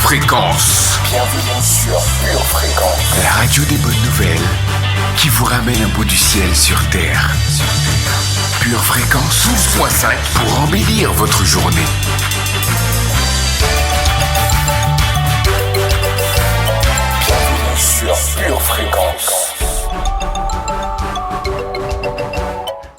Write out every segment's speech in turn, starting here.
Fréquence. Bienvenue sur Pure Fréquence. La radio des bonnes nouvelles qui vous ramène un bout du ciel sur Terre. Pure Fréquence 12.5 pour embellir votre journée. Bienvenue sur Pure Fréquence.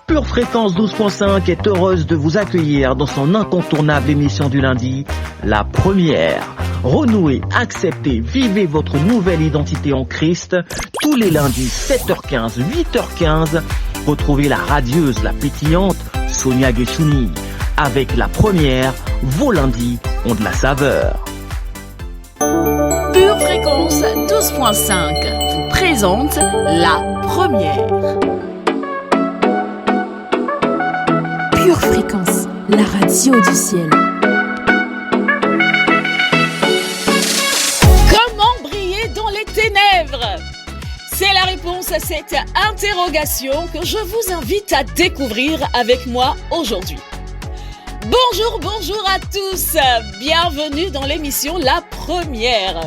Pure Fréquence 12.5 est heureuse de vous accueillir dans son incontournable émission du lundi, la première. Renouez, acceptez, vivez votre nouvelle identité en Christ. Tous les lundis, 7h15, 8h15, retrouvez la radieuse, la pétillante Sonia Guessouni. Avec la première, vos lundis ont de la saveur. Pure Fréquence 12.5 vous présente la première. Pure Fréquence, la radio du ciel. Ténèbres. C'est la réponse à cette interrogation que je vous invite à découvrir avec moi aujourd'hui. Bonjour à tous, bienvenue dans l'émission La Première.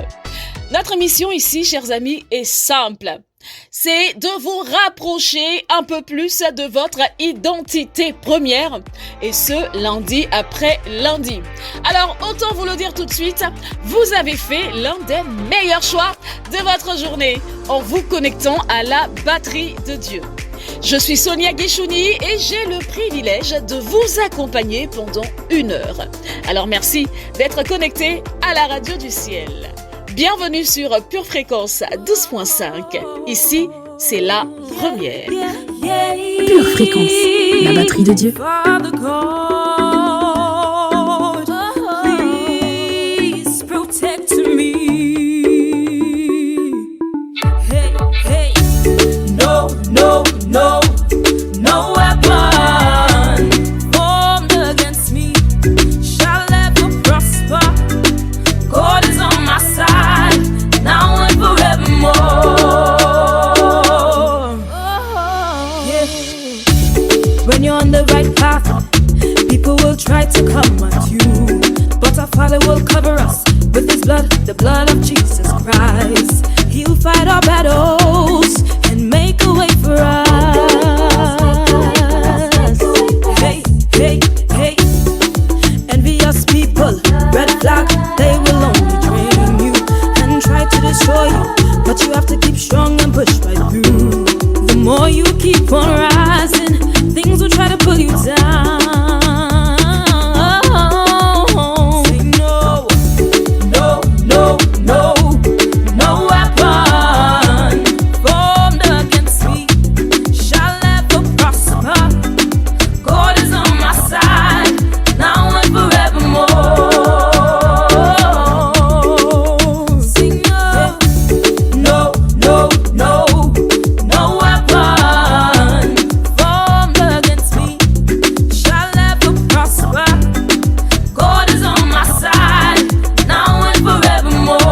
Notre mission ici, chers amis, est simple. C'est de vous rapprocher un peu plus de votre identité première, et ce, lundi après lundi. Alors, autant vous le dire tout de suite, vous avez fait l'un des meilleurs choix de votre journée en vous connectant à la batterie de Dieu. Je suis Sonia Guessouni et j'ai le privilège de vous accompagner pendant 1 heure. Alors merci d'être connecté à la radio du ciel. Bienvenue sur Pure Fréquence 12.5. Ici, c'est la première. Pure Fréquence, la batterie de Dieu. Please protect me. Hey, no, no, no, no weapon formed against me shall ever prosper. God is on my side, now and forevermore. Yeah. When you're on the right path, people will try to come at you, but our Father will cover us with His blood, the blood of Jesus Christ. He'll fight our battles and make a way for us. Hey, hey, hey, envious people, red flag, they will only drain you and try to destroy you, but you have to keep strong and push right through. The more you keep on rising, things will try to pull you down. Say no, no, no, no, no weapon formed against me shall ever prosper. God is on my side, now and forevermore. Sing no, no, no, no weapon formed against me shall ever prosper. God is on my side, now and forevermore.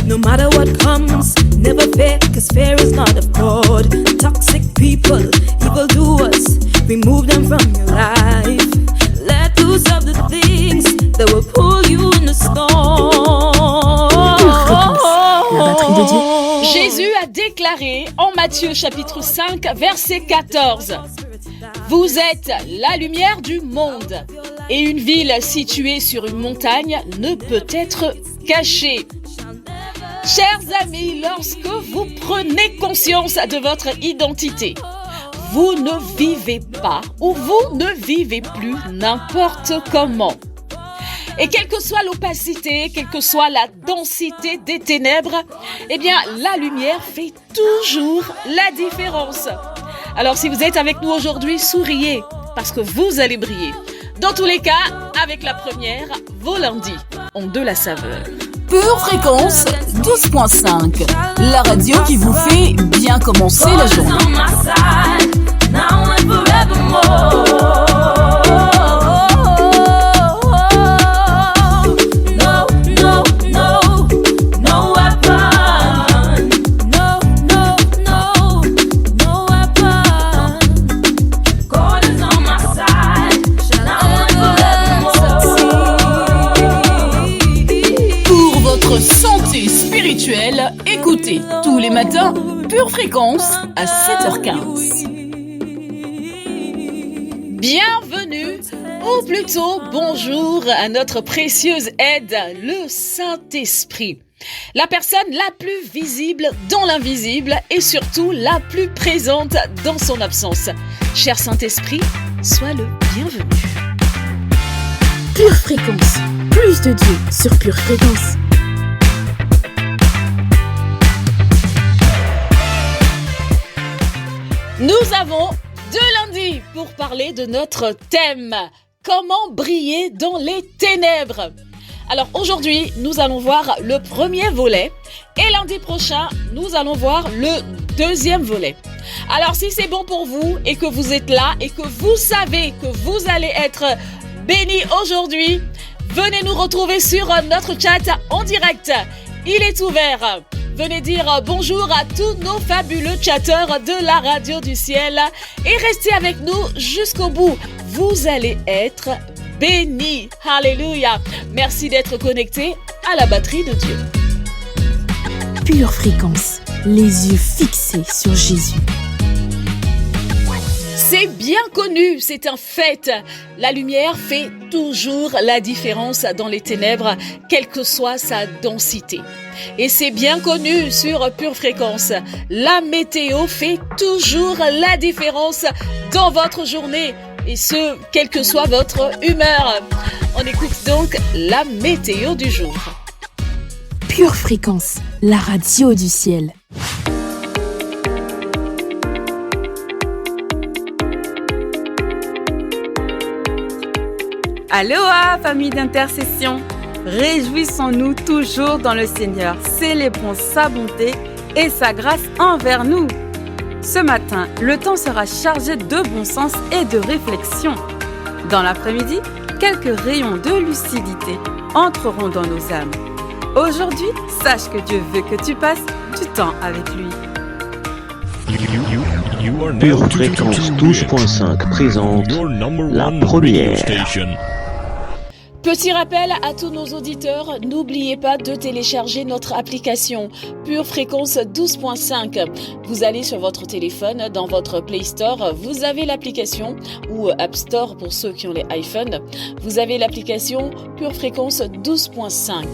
No matter what comes, never fear, cause fear is not of God. Toxic people, evildoers, remove them from your life. Let loose of the things that will pull you in the storm. Pure Fréquence, la batterie de Dieu. Jésus a déclaré en Matthieu chapitre 5 verset 14 « Vous êtes la lumière du monde, et une ville située sur une montagne ne peut être cachée. » Chers amis, lorsque vous prenez conscience de votre identité, vous ne vivez pas ou vous ne vivez plus n'importe comment. Et quelle que soit l'opacité, quelle que soit la densité des ténèbres, eh bien, la lumière fait toujours la différence. Alors, si vous êtes avec nous aujourd'hui, souriez, parce que vous allez briller. Dans tous les cas, avec la première, vos lundis ont de la saveur. Pure Fréquence 12.5, la radio qui vous fait bien commencer la journée. God is on my side. écoutez tous les matins Pure Fréquence à 7h15. Bienvenue, ou plutôt bonjour à notre précieuse aide, le Saint-Esprit. La personne la plus visible dans l'invisible et surtout la plus présente dans son absence. Cher Saint-Esprit, sois le bienvenu. Pure Fréquence, plus de Dieu sur Pure Fréquence. Nous avons 2 lundis pour parler de notre thème. Comment briller dans les ténèbres? Alors aujourd'hui, nous allons voir le premier volet et lundi prochain, nous allons voir le deuxième volet. Alors si c'est bon pour vous et que vous êtes là et que vous savez que vous allez être bénis aujourd'hui, venez nous retrouver sur notre chat en direct. Il est ouvert. Venez dire bonjour à tous nos fabuleux chatteurs de la radio du ciel et restez avec nous jusqu'au bout. Vous allez être bénis. Alléluia. Merci d'être connectés à la batterie de Dieu. Pure Fréquence, les yeux fixés sur Jésus. C'est bien connu, c'est un fait. La lumière fait toujours la différence dans les ténèbres, quelle que soit sa densité. Et c'est bien connu sur Pure Fréquence. La météo fait toujours la différence dans votre journée. Et ce, quelle que soit votre humeur. On écoute donc la météo du jour. Pure Fréquence, la radio du ciel. Aloha, famille d'intercession! Réjouissons-nous toujours dans le Seigneur, célébrons sa bonté et sa grâce envers nous. Ce matin, le temps sera chargé de bon sens et de réflexion. Dans l'après-midi, quelques rayons de lucidité entreront dans nos âmes. Aujourd'hui, sache que Dieu veut que tu passes du temps avec lui. Pure Fréquence 12.5 présente la première. Petit rappel à tous nos auditeurs, n'oubliez pas de télécharger notre application Pure Fréquence 12.5. Vous allez sur votre téléphone, dans votre Play Store, vous avez l'application, ou App Store pour ceux qui ont les iPhones, vous avez l'application Pure Fréquence 12.5.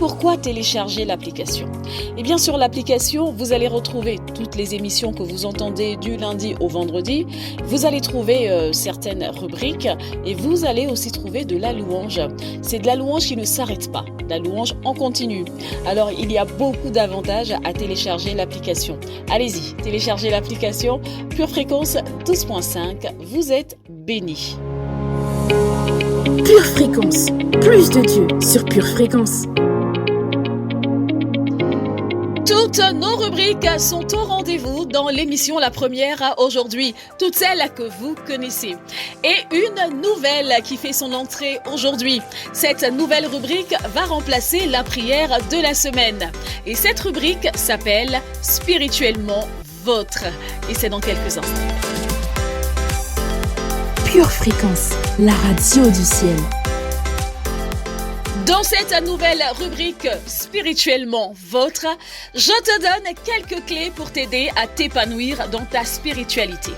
Pourquoi télécharger l'application? Eh bien sur l'application, vous allez retrouver toutes les émissions que vous entendez du lundi au vendredi, vous allez trouver certaines rubriques et vous allez aussi trouver de la louange. C'est de la louange qui ne s'arrête pas, de la louange en continu. Alors il y a beaucoup d'avantages à télécharger l'application. Allez-y, téléchargez l'application Pure Fréquence 12.5, vous êtes bénis. Pure Fréquence, plus de Dieu sur Pure Fréquence. Toutes nos rubriques sont au rendez-vous dans l'émission La Première aujourd'hui, toutes celles que vous connaissez. Et une nouvelle qui fait son entrée aujourd'hui. Cette nouvelle rubrique va remplacer la prière de la semaine. Et cette rubrique s'appelle Spirituellement Votre. Et c'est dans quelques instants. Pure Fréquence, la radio du ciel. Dans cette nouvelle rubrique Spirituellement Votre, je te donne quelques clés pour t'aider à t'épanouir dans ta spiritualité.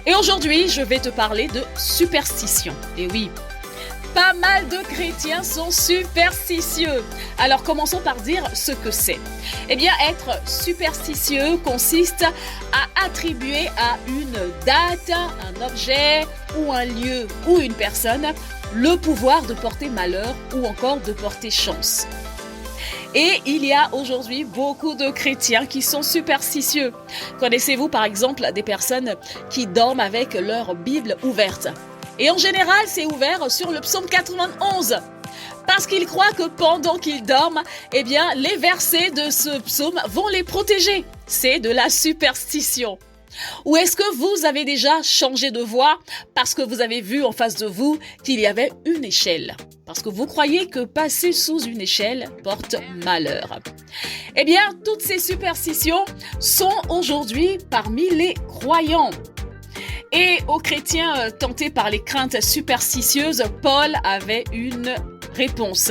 Et aujourd'hui, je vais te parler de superstition. Et oui, pas mal de chrétiens sont superstitieux. Alors commençons par dire ce que c'est. Eh bien, être superstitieux consiste à attribuer à une date, un objet ou un lieu ou une personne le pouvoir de porter malheur ou encore de porter chance. Et il y a aujourd'hui beaucoup de chrétiens qui sont superstitieux. Connaissez-vous par exemple des personnes qui dorment avec leur Bible ouverte? Et en général, c'est ouvert sur le psaume 91. Parce qu'ils croient que pendant qu'ils dorment, eh bien, les versets de ce psaume vont les protéger. C'est de la superstition. Ou est-ce que vous avez déjà changé de voie parce que vous avez vu en face de vous qu'il y avait une échelle? Parce que vous croyez que passer sous une échelle porte malheur. Eh bien, toutes ces superstitions sont aujourd'hui parmi les croyants. Et aux chrétiens tentés par les craintes superstitieuses, Paul avait une réponse.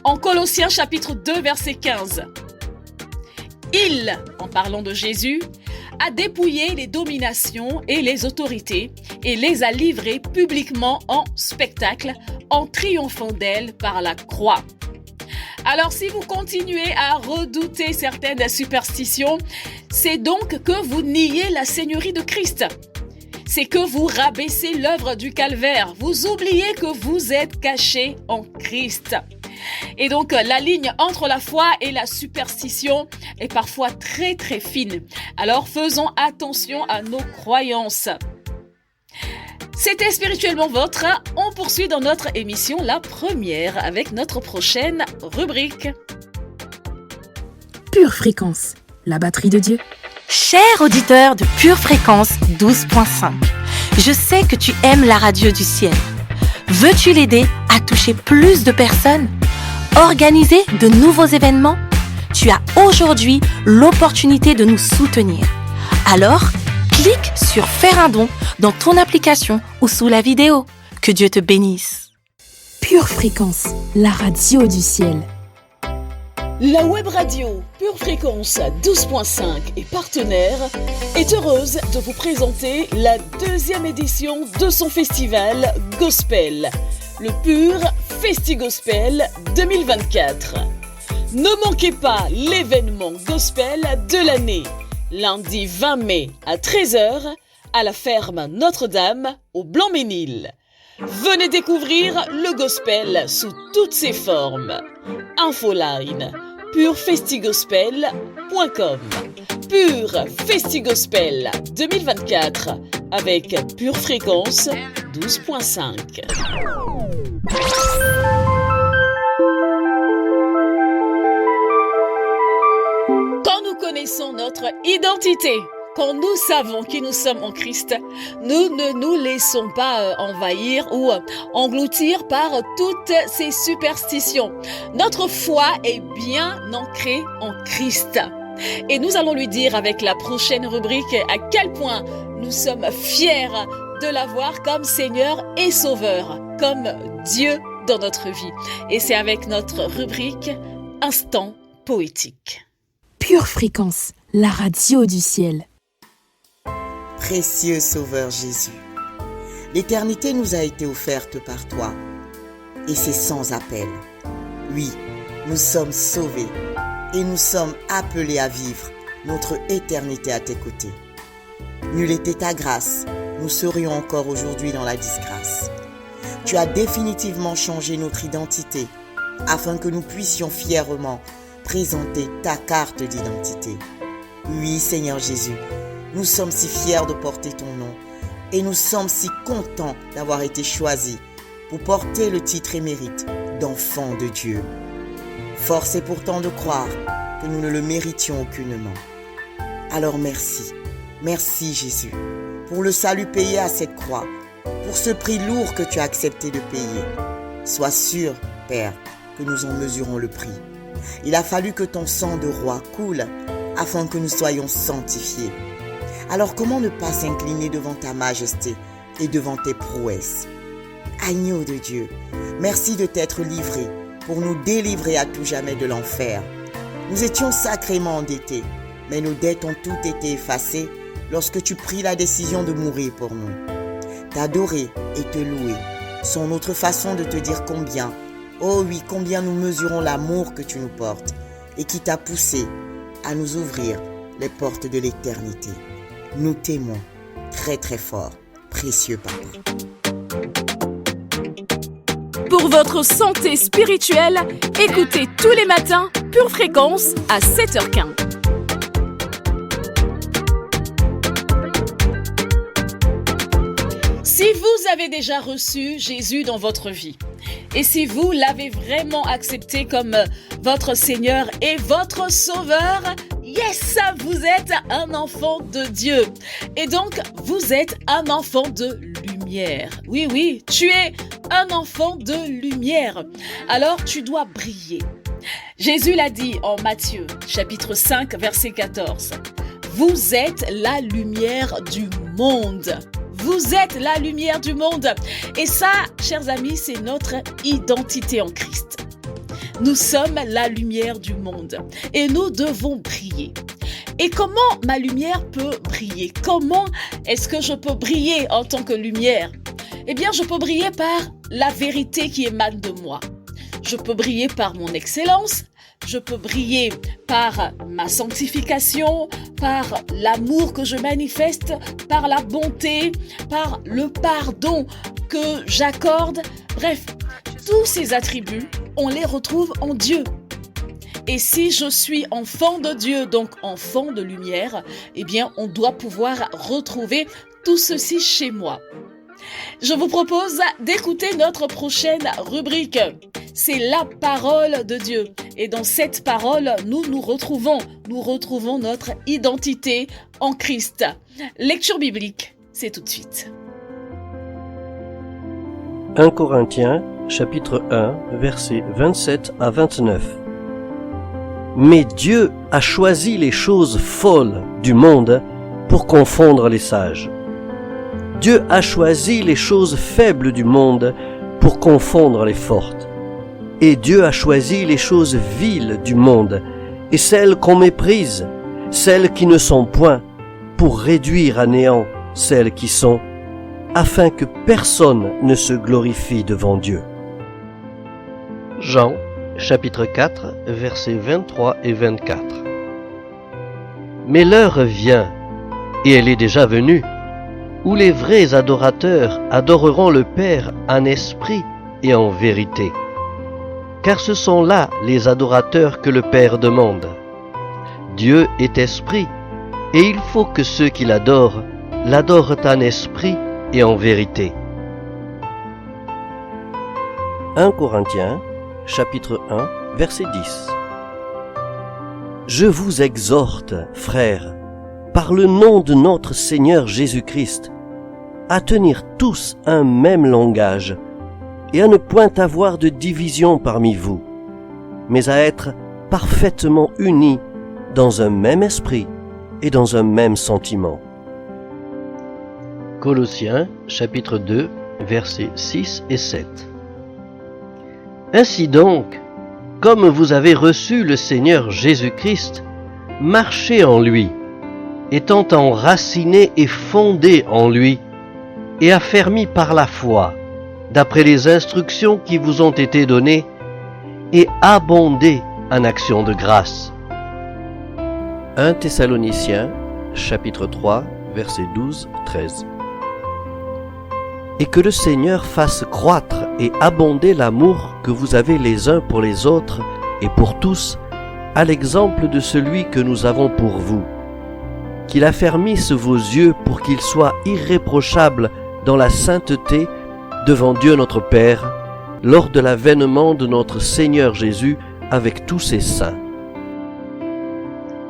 En Colossiens chapitre 2 verset 15. Il, en parlant de Jésus, a dépouillé les dominations et les autorités et les a livrées publiquement en spectacle en triomphant d'elles par la croix. Alors si vous continuez à redouter certaines superstitions, c'est donc que vous niez la seigneurie de Christ. C'est que vous rabaissez l'œuvre du calvaire. Vous oubliez que vous êtes cachés en Christ. Et donc, la ligne entre la foi et la superstition est parfois très très fine. Alors, faisons attention à nos croyances. C'était Spirituellement Votre. On poursuit dans notre émission La Première avec notre prochaine rubrique. Pure Fréquence, la batterie de Dieu. Cher auditeur de Pure Fréquence 12.5, je sais que tu aimes la radio du ciel. Veux-tu l'aider à toucher plus de personnes? Organiser de nouveaux événements? Tu as aujourd'hui l'opportunité de nous soutenir. Alors, clique sur Faire un don dans ton application ou sous la vidéo. Que Dieu te bénisse. Pure Fréquence, la radio du ciel. La web radio Pure Fréquence 12.5 et partenaire est heureuse de vous présenter la 2e édition de son festival Gospel, le Pure Festi-Gospel 2024. Ne manquez pas l'événement Gospel de l'année, lundi 20 mai à 13h à la ferme Notre-Dame au Blanc-Ménil. Venez découvrir le Gospel sous toutes ses formes. Infoline purefestigospel.com. Pure Festi-Gospel 2024 avec Pure Fréquence 12.5. Quand nous connaissons notre identité, quand nous savons qui nous sommes en Christ, nous ne nous laissons pas envahir ou engloutir par toutes ces superstitions. Notre foi est bien ancrée en Christ. Et nous allons lui dire avec la prochaine rubrique à quel point nous sommes fiers de l'avoir comme Seigneur et Sauveur, comme Dieu dans notre vie. Et c'est avec notre rubrique Instant poétique. Pure Fréquence, la radio du ciel. Précieux Sauveur Jésus, l'éternité nous a été offerte par toi, et c'est sans appel. Oui, nous sommes sauvés, et nous sommes appelés à vivre notre éternité à tes côtés. Nulle était ta grâce, nous serions encore aujourd'hui dans la disgrâce. Tu as définitivement changé notre identité, afin que nous puissions fièrement présenter ta carte d'identité. Oui, Seigneur Jésus, nous sommes si fiers de porter ton nom et nous sommes si contents d'avoir été choisis pour porter le titre émérite d'enfant de Dieu. Force est pourtant de croire que nous ne le méritions aucunement. Alors merci, merci Jésus, pour le salut payé à cette croix, pour ce prix lourd que tu as accepté de payer. Sois sûr, Père, que nous en mesurons le prix. Il a fallu que ton sang de roi coule afin que nous soyons sanctifiés. Alors comment ne pas s'incliner devant ta majesté et devant tes prouesses? Agneau de Dieu, merci de t'être livré pour nous délivrer à tout jamais de l'enfer. Nous étions sacrément endettés, mais nos dettes ont toutes été effacées lorsque tu pris la décision de mourir pour nous. T'adorer et te louer sont notre façon de te dire combien, oh oui, combien nous mesurons l'amour que tu nous portes et qui t'a poussé à nous ouvrir les portes de l'éternité. Nous t'aimons très très fort, précieux Papa. Pour votre santé spirituelle, écoutez tous les matins Pure Fréquence à 7h15. Si vous avez déjà reçu Jésus dans votre vie, et si vous l'avez vraiment accepté comme votre Seigneur et votre Sauveur, yes, vous êtes un enfant de Dieu. Et donc, vous êtes un enfant de lumière. Oui, oui, tu es un enfant de lumière. Alors, tu dois briller. Jésus l'a dit en Matthieu, chapitre 5, verset 14. Vous êtes la lumière du monde. Vous êtes la lumière du monde. Et ça, chers amis, c'est notre identité en Christ. Nous sommes la lumière du monde et nous devons briller. Et comment ma lumière peut briller? Comment est-ce que je peux briller en tant que lumière? Eh bien, je peux briller par la vérité qui émane de moi. Je peux briller par mon excellence. Je peux briller par ma sanctification, par l'amour que je manifeste, par la bonté, par le pardon que j'accorde. Bref, tous ces attributs, on les retrouve en Dieu. Et si je suis enfant de Dieu, donc enfant de lumière, eh bien, on doit pouvoir retrouver tout ceci chez moi. Je vous propose d'écouter notre prochaine rubrique. C'est la parole de Dieu. Et dans cette parole, nous retrouvons notre identité en Christ. Lecture biblique, c'est tout de suite. 1 Corinthiens, chapitre 1, versets 27 à 29. Mais Dieu a choisi les choses folles du monde pour confondre les sages. Dieu a choisi les choses faibles du monde pour confondre les fortes. Et Dieu a choisi les choses viles du monde et celles qu'on méprise, celles qui ne sont point, pour réduire à néant celles qui sont, afin que personne ne se glorifie devant Dieu. Jean, chapitre 4, versets 23 et 24. Mais l'heure vient, et elle est déjà venue, où les vrais adorateurs adoreront le Père en esprit et en vérité. Car ce sont là les adorateurs que le Père demande. Dieu est esprit, et il faut que ceux qui l'adorent en esprit et en vérité. 1 Corinthiens, chapitre 1, verset 10. Je vous exhorte, frères, par le nom de notre Seigneur Jésus-Christ, à tenir tous un même langage, et à ne point avoir de division parmi vous, mais à être parfaitement unis dans un même esprit et dans un même sentiment. Colossiens, chapitre 2, versets 6 et 7. Ainsi donc, comme vous avez reçu le Seigneur Jésus-Christ, marchez en lui, étant enracinés et fondés en lui, et affermis par la foi, d'après les instructions qui vous ont été données, et abondez en actions de grâce. 1 Thessaloniciens, chapitre 3, versets 12-13. Et que le Seigneur fasse croître et abonder l'amour que vous avez les uns pour les autres et pour tous, à l'exemple de celui que nous avons pour vous. Qu'il affermisse vos yeux pour qu'ils soient irréprochables dans la sainteté devant Dieu notre Père, lors de l'avènement de notre Seigneur Jésus avec tous ses saints.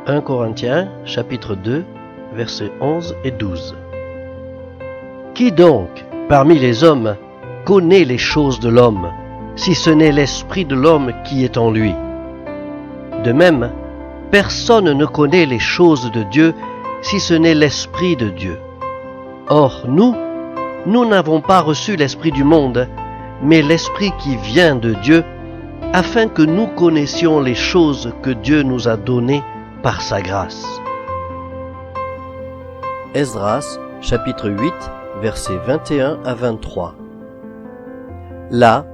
1 Corinthiens, chapitre 2, versets 11 et 12. Qui donc, parmi les hommes, connaît les choses de l'homme, si ce n'est l'esprit de l'homme qui est en lui? De même, personne ne connaît les choses de Dieu, si ce n'est l'esprit de Dieu. Or, nous n'avons pas reçu l'esprit du monde, mais l'esprit qui vient de Dieu, afin que nous connaissions les choses que Dieu nous a données par sa grâce. Esdras, chapitre 8, versets 21 à 23. Là,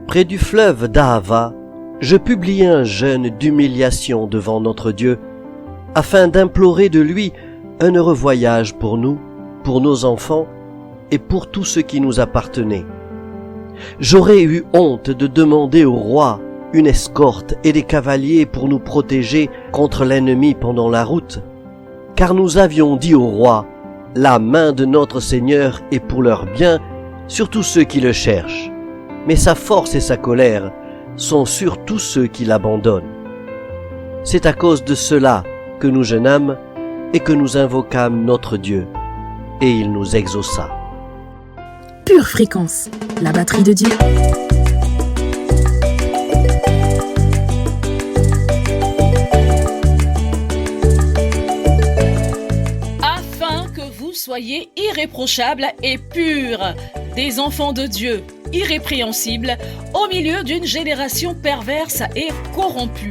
près du fleuve d'Ahava, je publiai un jeûne d'humiliation devant notre Dieu, afin d'implorer de lui un heureux voyage pour nous, pour nos enfants et pour tout ce qui nous appartenait. J'aurais eu honte de demander au roi une escorte et des cavaliers pour nous protéger contre l'ennemi pendant la route, car nous avions dit au roi, la main de notre Seigneur est pour leur bien sur tous ceux qui le cherchent, mais sa force et sa colère sont sur tous ceux qui l'abandonnent. C'est à cause de cela que nous jeûnâmes et que nous invoquâmes notre Dieu, et il nous exauça. Pure Fréquence, la batterie de Dieu. Afin que vous soyez irréprochables et purs, des enfants de Dieu, irrépréhensible au milieu d'une génération perverse et corrompue,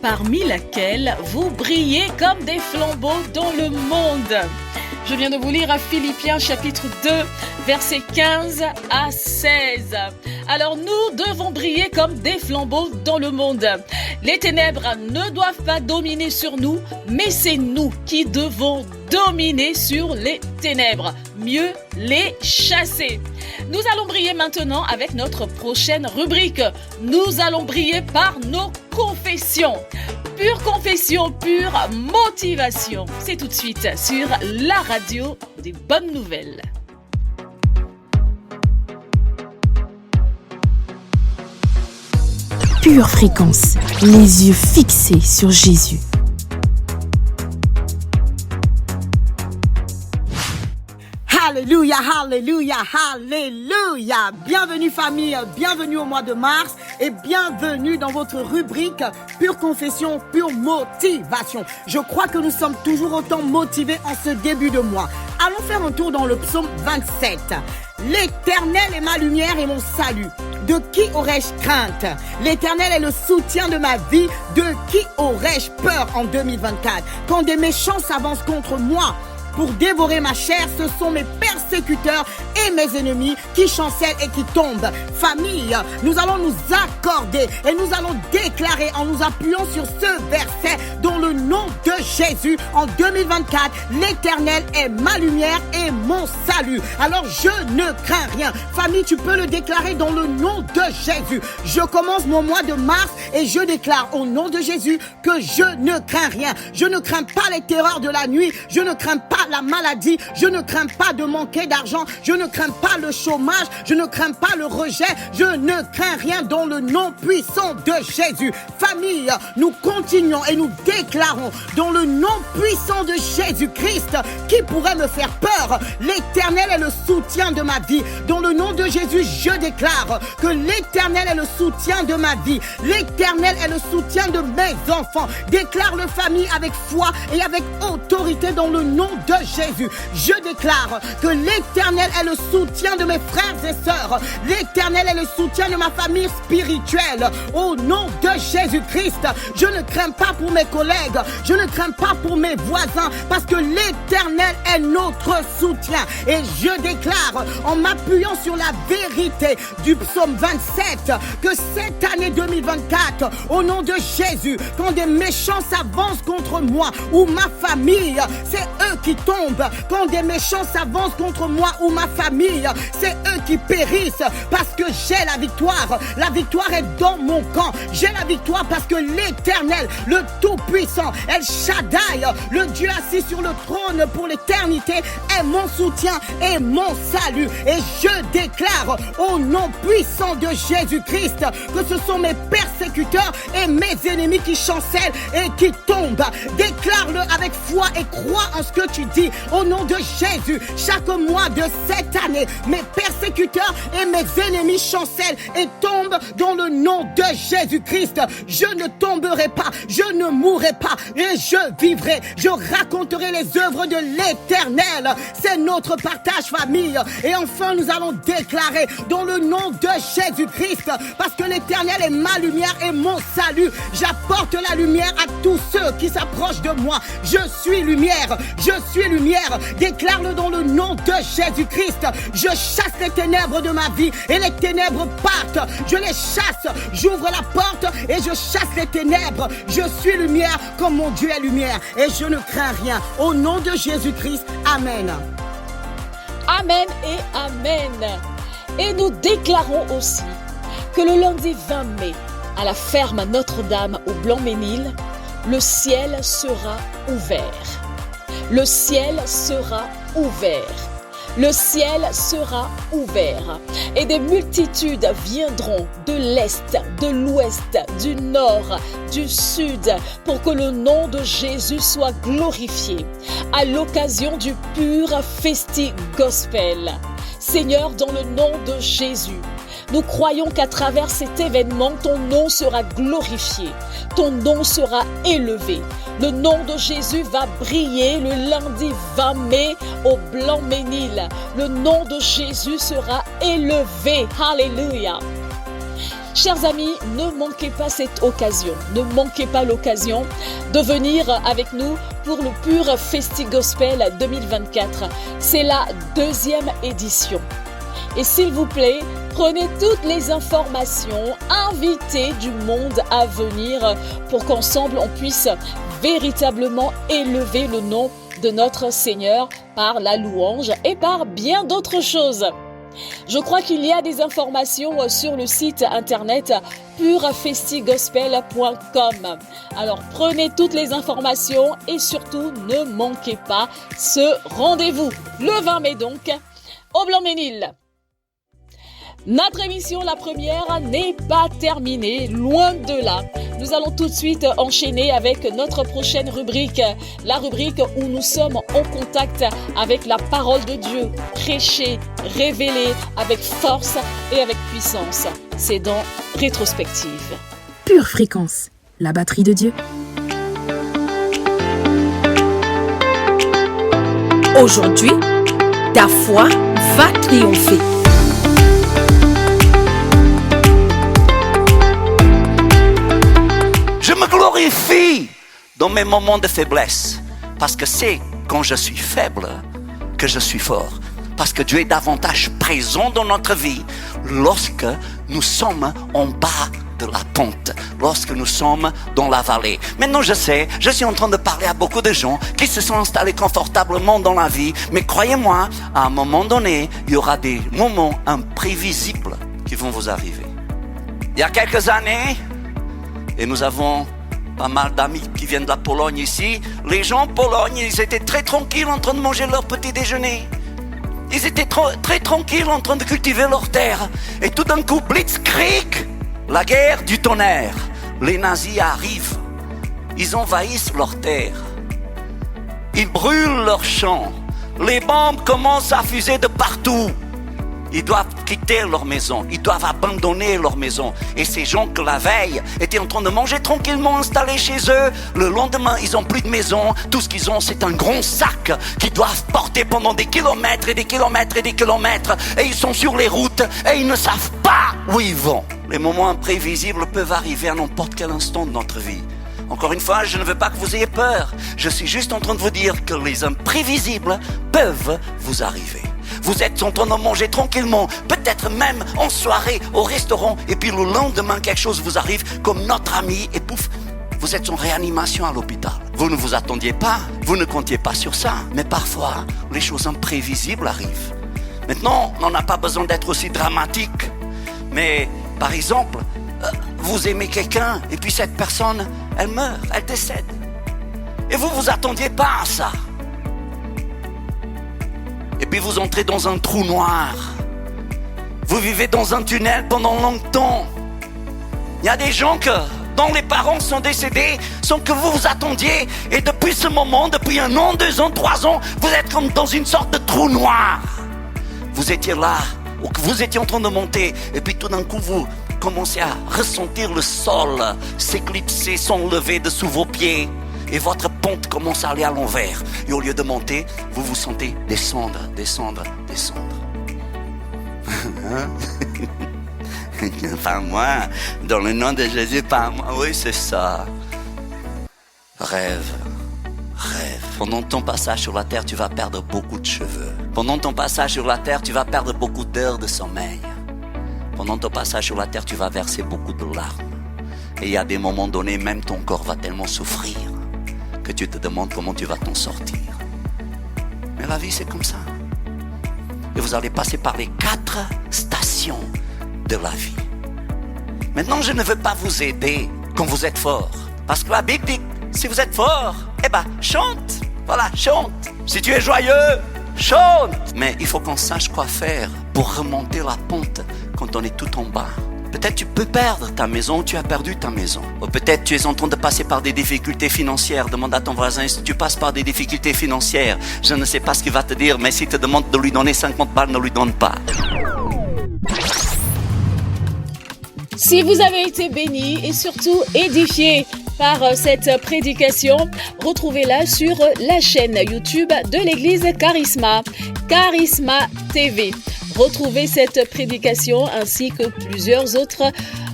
parmi laquelle vous brillez comme des flambeaux dans le monde. Je viens de vous lire à Philippiens chapitre 2, versets 15 à 16. Alors nous devons briller comme des flambeaux dans le monde. Les ténèbres ne doivent pas dominer sur nous, mais c'est nous qui devons dominer sur les ténèbres, mieux les chasser. Nous allons briller maintenant avec notre prochaine rubrique. Nous allons briller par nos confessions. Pure confession, pure motivation. C'est tout de suite sur la radio des bonnes nouvelles. Pure fréquence, les yeux fixés sur Jésus. Alléluia, alléluia, alléluia. Bienvenue famille, bienvenue au mois de mars et bienvenue dans votre rubrique Pure confession, pure motivation. Je crois que nous sommes toujours autant motivés en ce début de mois. Allons faire un tour dans le psaume 27. L'Éternel est ma lumière et mon salut. De qui aurais-je crainte? L'Éternel est le soutien de ma vie. De qui aurais-je peur en 2024? Quand des méchants s'avancent contre moi pour dévorer ma chair, ce sont mes persécuteurs et mes ennemis qui chancellent et qui tombent. Famille, nous allons nous accorder et nous allons déclarer en nous appuyant sur ce verset dans le nom de Jésus en 2024, l'Éternel est ma lumière et mon salut. Alors je ne crains rien. Famille, tu peux le déclarer dans le nom de Jésus. Je commence mon mois de mars et je déclare au nom de Jésus que je ne crains rien. Je ne crains pas les terreurs de la nuit. Je ne crains pas la maladie, je ne crains pas de manquer d'argent, je ne crains pas le chômage, je ne crains pas le rejet, je ne crains rien dans le nom puissant de Jésus. Famille, nous continuons et nous déclarons dans le nom puissant de Jésus-Christ qui pourrait me faire peur. L'Éternel est le soutien de ma vie. Dans le nom de Jésus, je déclare que l'Éternel est le soutien de ma vie. L'Éternel est le soutien de mes enfants. Déclare-le famille avec foi et avec autorité dans le nom de Jésus. Je déclare que l'Éternel est le soutien de mes frères et sœurs. L'Éternel est le soutien de ma famille spirituelle. Au nom de Jésus-Christ, je ne crains pas pour mes collègues. Je ne crains pas pour mes voisins parce que l'Éternel est notre soutien. Et je déclare en m'appuyant sur la vérité du psaume 27 que cette année 2024, au nom de Jésus, quand des méchants s'avancent contre moi ou ma famille, c'est eux qui tombent. Quand des méchants s'avancent contre moi ou ma famille, c'est eux qui périssent parce que j'ai la victoire. La victoire est dans mon camp. J'ai la victoire parce que l'Éternel, le Tout-Puissant, El Shaddai, le Dieu assis sur le trône pour l'éternité, est mon soutien et mon salut. Et je déclare au nom puissant de Jésus-Christ que ce sont mes persécuteurs et mes ennemis qui chancellent et qui tombent. Déclare-le avec foi et crois en ce que tu dis. Au nom de Jésus, chaque mois de cette année, mes persécuteurs et mes ennemis chancellent et tombent dans le nom de Jésus-Christ. Je ne tomberai pas, je ne mourrai pas et je vivrai. Je raconterai les œuvres de l'Éternel. C'est notre partage, famille. Et enfin, nous allons déclarer dans le nom de Jésus-Christ, parce que l'Éternel est ma lumière et mon salut. J'apporte la lumière à tous ceux qui s'approchent de moi. Je suis lumière, je suis lumière. Déclare-le dans le nom de Jésus-Christ. Je chasse les ténèbres de ma vie et les ténèbres partent. Je les chasse, j'ouvre la porte et je chasse les ténèbres. Je suis lumière comme mon Dieu est lumière et je ne crains rien. Au nom de Jésus-Christ, Amen. Amen et Amen. Et nous déclarons aussi que le lundi 20 mai, à la ferme Notre-Dame au Blanc-Ménil, le ciel sera ouvert. Le ciel sera ouvert. Le ciel sera ouvert et des multitudes viendront de l'Est, de l'Ouest, du Nord, du Sud pour que le nom de Jésus soit glorifié à l'occasion du Pure Festi Gospel. Seigneur, dans le nom de Jésus, Nous croyons qu'à travers cet événement, ton nom sera glorifié, ton nom sera élevé. Le nom de Jésus va briller le lundi 20 mai au Blanc-Ménil. Le nom de Jésus sera élevé. Alléluia. Chers amis, ne manquez pas cette occasion, ne manquez pas l'occasion de venir avec nous pour le Pure Festi Gospel 2024. C'est la 2e édition. Et s'il vous plaît, prenez toutes les informations, invitez du monde à venir pour qu'ensemble on puisse véritablement élever le nom de notre Seigneur par la louange et par bien d'autres choses. Je crois qu'il y a des informations sur le site internet purefestigospel.com. Alors prenez toutes les informations et surtout ne manquez pas ce rendez-vous. Le 20 mai donc, au Blanc-Ménil. Notre émission, la première, n'est pas terminée, loin de là. Nous allons tout de suite enchaîner avec notre prochaine rubrique, la rubrique où nous sommes en contact avec la parole de Dieu, prêchée, révélée avec force et avec puissance. C'est dans Rétrospective. Pure Fréquence, la batterie de Dieu. Aujourd'hui, ta foi va triompher. Je me glorifie dans mes moments de faiblesse, parce que c'est quand je suis faible que je suis fort. Parce que Dieu est davantage présent dans notre vie lorsque nous sommes en bas de la pente, lorsque nous sommes dans la vallée. Maintenant je sais, je suis en train de parler à beaucoup de gens qui se sont installés confortablement dans la vie, mais croyez-moi, à un moment donné, il y aura des moments imprévisibles qui vont vous arriver. Il y a quelques années, et nous avons pas mal d'amis qui viennent de la Pologne ici. Les gens en Pologne, ils étaient très tranquilles en train de manger leur petit déjeuner. Ils étaient très tranquilles en train de cultiver leur terre. Et tout d'un coup, blitzkrieg, la guerre du tonnerre. Les nazis arrivent. Ils envahissent leur terre. Ils brûlent leurs champs. Les bombes commencent à fuser de partout. Ils doivent quitter leur maison, ils doivent abandonner leur maison. Et ces gens que la veille étaient en train de manger tranquillement installés chez eux, le lendemain ils n'ont plus de maison, tout ce qu'ils ont c'est un grand sac qu'ils doivent porter pendant des kilomètres et des kilomètres et des kilomètres. Et ils sont sur les routes et ils ne savent pas où ils vont. Les moments imprévisibles peuvent arriver à n'importe quel instant de notre vie. Encore une fois, je ne veux pas que vous ayez peur. Je suis juste en train de vous dire que les imprévisibles peuvent vous arriver. Vous êtes en train de manger tranquillement, peut-être même en soirée au restaurant, et puis le lendemain quelque chose vous arrive, comme notre ami, et pouf, vous êtes en réanimation à l'hôpital. Vous ne vous attendiez pas, vous ne comptiez pas sur ça, mais parfois les choses imprévisibles arrivent. Maintenant, on n'a pas besoin d'être aussi dramatique, mais par exemple, vous aimez quelqu'un, et puis cette personne, elle meurt, elle décède. Et vous vous attendiez pas à ça. Et puis vous entrez dans un trou noir. Vous vivez dans un tunnel pendant longtemps. Il y a des gens dont les parents sont décédés sans que vous vous attendiez. Et depuis ce moment, depuis 1 an, 2 ans, 3 ans, vous êtes comme dans une sorte de trou noir. Vous étiez là, ou que vous étiez en train de monter. Et puis tout d'un coup, vous commencez à ressentir le sol s'éclipser, s'enlever de sous vos pieds. Et votre pente commence à aller à l'envers. Et au lieu de monter, vous vous sentez descendre, descendre, descendre. Pas moi, dans le nom de Jésus, pas moi. Oui, c'est ça. Rêve, rêve. Pendant ton passage sur la terre, tu vas perdre beaucoup de cheveux. Pendant ton passage sur la terre, tu vas perdre beaucoup d'heures de sommeil. Pendant ton passage sur la terre, tu vas verser beaucoup de larmes. Et il y a des moments donnés, même ton corps va tellement souffrir que tu te demandes comment tu vas t'en sortir. Mais la vie, c'est comme ça. Et vous allez passer par les 4 stations de la vie. Maintenant, je ne veux pas vous aider quand vous êtes fort. Parce que la Bible dit, si vous êtes fort, eh ben, chante. Voilà, chante. Si tu es joyeux, chante. Mais il faut qu'on sache quoi faire pour remonter la pente quand on est tout en bas. Peut-être tu peux perdre ta maison ou tu as perdu ta maison. Ou peut-être tu es en train de passer par des difficultés financières. Demande à ton voisin si tu passes par des difficultés financières. Je ne sais pas ce qu'il va te dire, mais s'il te demande de lui donner 50 balles, ne lui donne pas. Si vous avez été béni et surtout édifié par cette prédication, retrouvez-la sur la chaîne YouTube de l'église Charisma, Charisma TV. Retrouvez cette prédication ainsi que plusieurs autres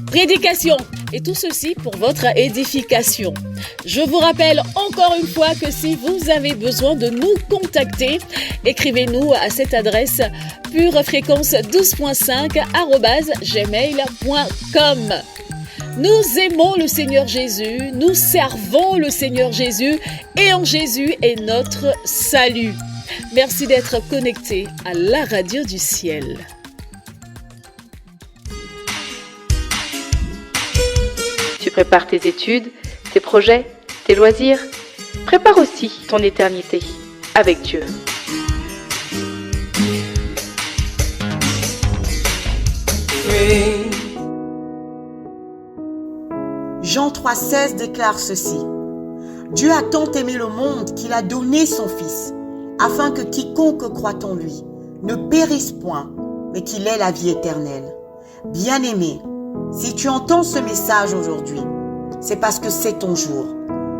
prédications. Et tout ceci pour votre édification. Je vous rappelle encore une fois que si vous avez besoin de nous contacter, écrivez-nous à cette adresse purefréquence12.5@gmail.com. Nous aimons le Seigneur Jésus, nous servons le Seigneur Jésus et en Jésus est notre salut. Merci d'être connecté à la radio du ciel. Tu prépares tes études, tes projets, tes loisirs. Prépare aussi ton éternité avec Dieu. Jean 3,16 déclare ceci. Dieu a tant aimé le monde qu'il a donné son Fils, afin que quiconque croit en lui ne périsse point, mais qu'il ait la vie éternelle. Bien-aimé, si tu entends ce message aujourd'hui, c'est parce que c'est ton jour.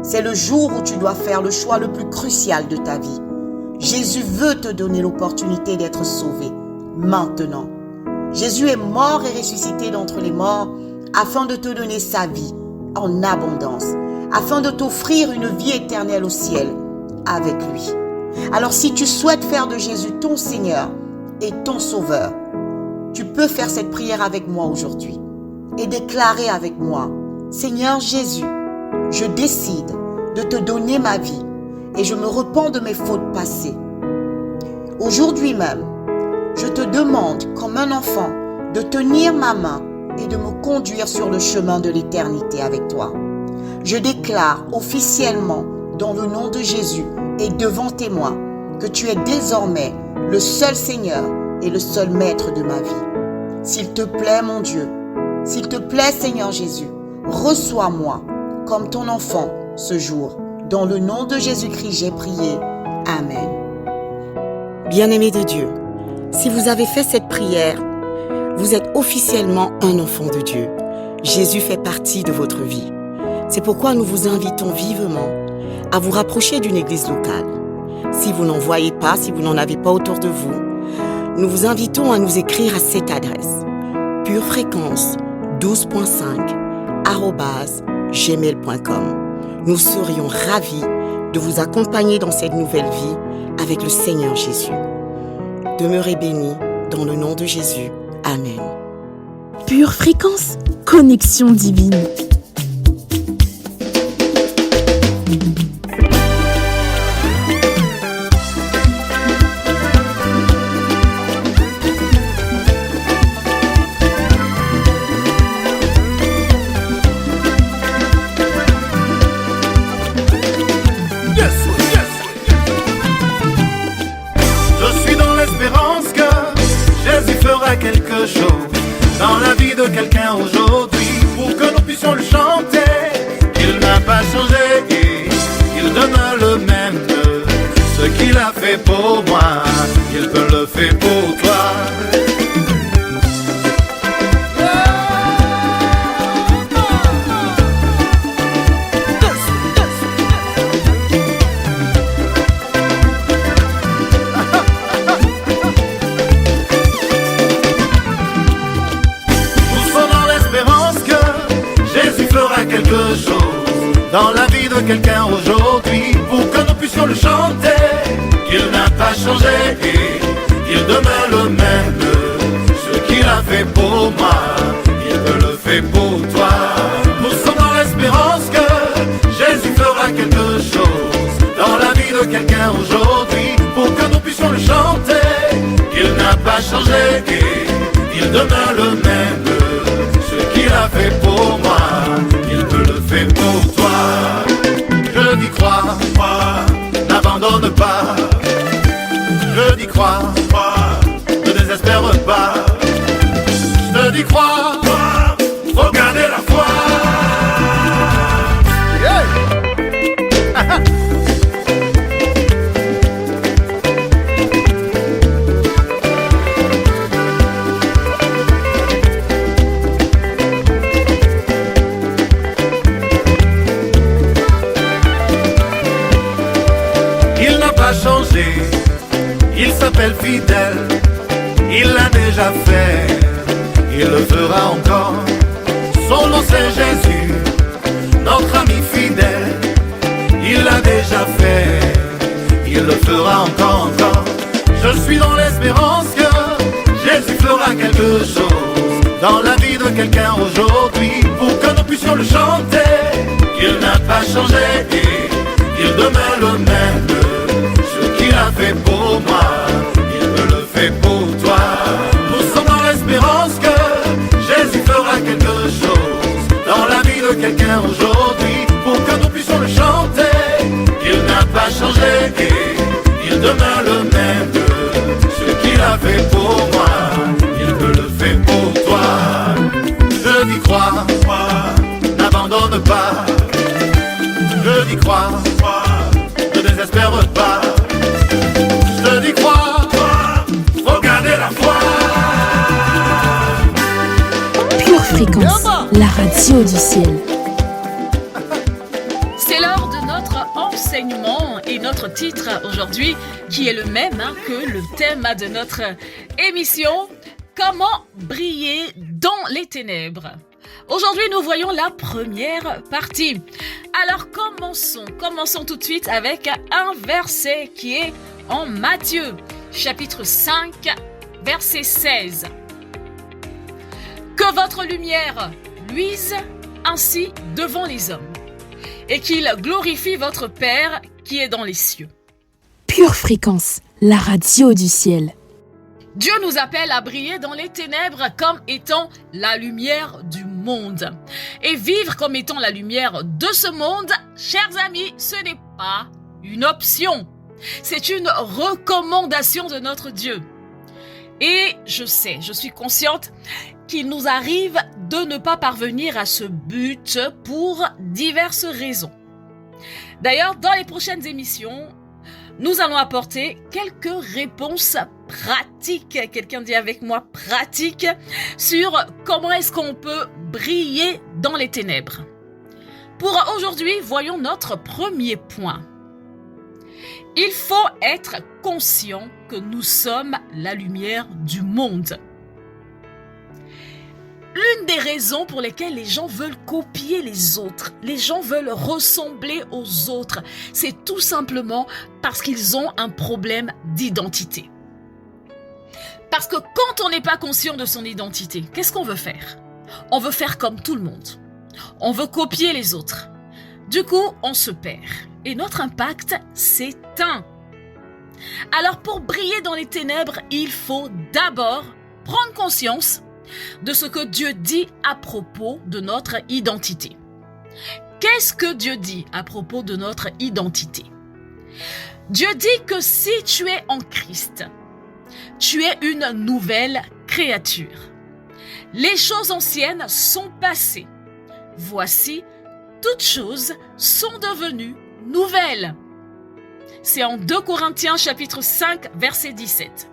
C'est le jour où tu dois faire le choix le plus crucial de ta vie. Jésus veut te donner l'opportunité d'être sauvé, maintenant. Jésus est mort et ressuscité d'entre les morts afin de te donner sa vie en abondance, afin de t'offrir une vie éternelle au ciel avec lui. Alors si tu souhaites faire de Jésus ton Seigneur et ton Sauveur, tu peux faire cette prière avec moi aujourd'hui et déclarer avec moi: Seigneur Jésus, je décide de te donner ma vie et je me repens de mes fautes passées. Aujourd'hui même, je te demande comme un enfant de tenir ma main et de me conduire sur le chemin de l'éternité avec toi. Je déclare officiellement dans le nom de Jésus et devant témoins que tu es désormais le seul Seigneur et le seul Maître de ma vie. S'il te plaît, mon Dieu, s'il te plaît, Seigneur Jésus, reçois-moi comme ton enfant ce jour. Dans le nom de Jésus-Christ, j'ai prié. Amen. Bien-aimés de Dieu, si vous avez fait cette prière, vous êtes officiellement un enfant de Dieu. Jésus fait partie de votre vie. C'est pourquoi nous vous invitons vivement à vous rapprocher d'une église locale. Si vous n'en voyez pas, si vous n'en avez pas autour de vous, nous vous invitons à nous écrire à cette adresse: purefréquence12.5@gmail.com. Nous serions ravis de vous accompagner dans cette nouvelle vie avec le Seigneur Jésus. Demeurez bénis dans le nom de Jésus. Amen. Pure Fréquence, connexion divine. Quelque chose dans la vie de quelqu'un aujourd'hui pour que nous puissions le chanter. Il n'a pas changé, il demeure le même. Ce qu'il a fait pour moi, il peut le faire pour toi. Quelque chose dans la vie de quelqu'un aujourd'hui pour que nous puissions le chanter. Qu'il n'a pas changé, il demeure le même. Ce qu'il a fait pour moi, il peut le faire pour toi. Nous sommes dans l'espérance que Jésus fera quelque chose dans la vie de quelqu'un aujourd'hui pour que nous puissions le chanter. Qu'il n'a pas changé, il demeure le même. Ce qu'il a fait pour moi, il peut le faire pour toi. Je dis crois, n'abandonne pas. Je dis crois, ne désespère pas. Je te dis crois, faut garder la foi. Yeah. s'appelle fidèle. Il l'a déjà fait, il le fera encore. Son nom c'est Jésus, notre ami fidèle. Il l'a déjà fait, il le fera encore. Je suis dans l'espérance que Jésus fera quelque chose dans la vie de quelqu'un aujourd'hui, pour que nous puissions le chanter, qu'il n'a pas changé et qu'il demeure le même. Ce qu'il a fait pour moi, il me le fait pour toi. Nous sommes dans l'espérance que Jésus fera quelque chose dans la vie de quelqu'un aujourd'hui, pour que nous puissions le chanter, qu'il n'a pas changé et il demeure le même. Ce qu'il a fait pour moi, il me le fait pour toi. Je dis crois, n'abandonne pas. Je dis crois, ne désespère pas. Je dis crois, faut garder la foi. Pure Fréquence, la radio du ciel. C'est l'heure de notre enseignement et notre titre aujourd'hui qui est le même que le thème de notre émission. Comment briller dans les ténèbres. Aujourd'hui, nous voyons la première partie. Alors, commençons tout de suite avec un verset qui est en Matthieu, chapitre 5, verset 16. Que votre lumière luise ainsi devant les hommes, et qu'il glorifie votre Père qui est dans les cieux. Pure Fréquence, la radio du ciel. Dieu nous appelle à briller dans les ténèbres comme étant la lumière du monde. Et vivre comme étant la lumière de ce monde, chers amis, ce n'est pas une option. C'est une recommandation de notre Dieu. Et je suis consciente qu'il nous arrive de ne pas parvenir à ce but pour diverses raisons. D'ailleurs, dans les prochaines émissions, nous allons apporter quelques réponses pratiques, quelqu'un dit avec moi pratique, sur comment est-ce qu'on peut briller dans les ténèbres. Pour aujourd'hui, voyons notre premier point. Il faut être conscient que nous sommes la lumière du monde. L'une des raisons pour lesquelles les gens veulent copier les autres, les gens veulent ressembler aux autres, c'est tout simplement parce qu'ils ont un problème d'identité. Parce que quand on n'est pas conscient de son identité, qu'est-ce qu'on veut faire? On veut faire comme tout le monde. On veut copier les autres. Du coup, on se perd. Et notre impact s'éteint. Alors pour briller dans les ténèbres, il faut d'abord prendre conscience de ce que Dieu dit à propos de notre identité. Qu'est-ce que Dieu dit à propos de notre identité? Dieu dit que si tu es en Christ, tu es une nouvelle créature. Les choses anciennes sont passées. Voici, toutes choses sont devenues nouvelles. C'est en 2 Corinthiens chapitre 5 verset 17.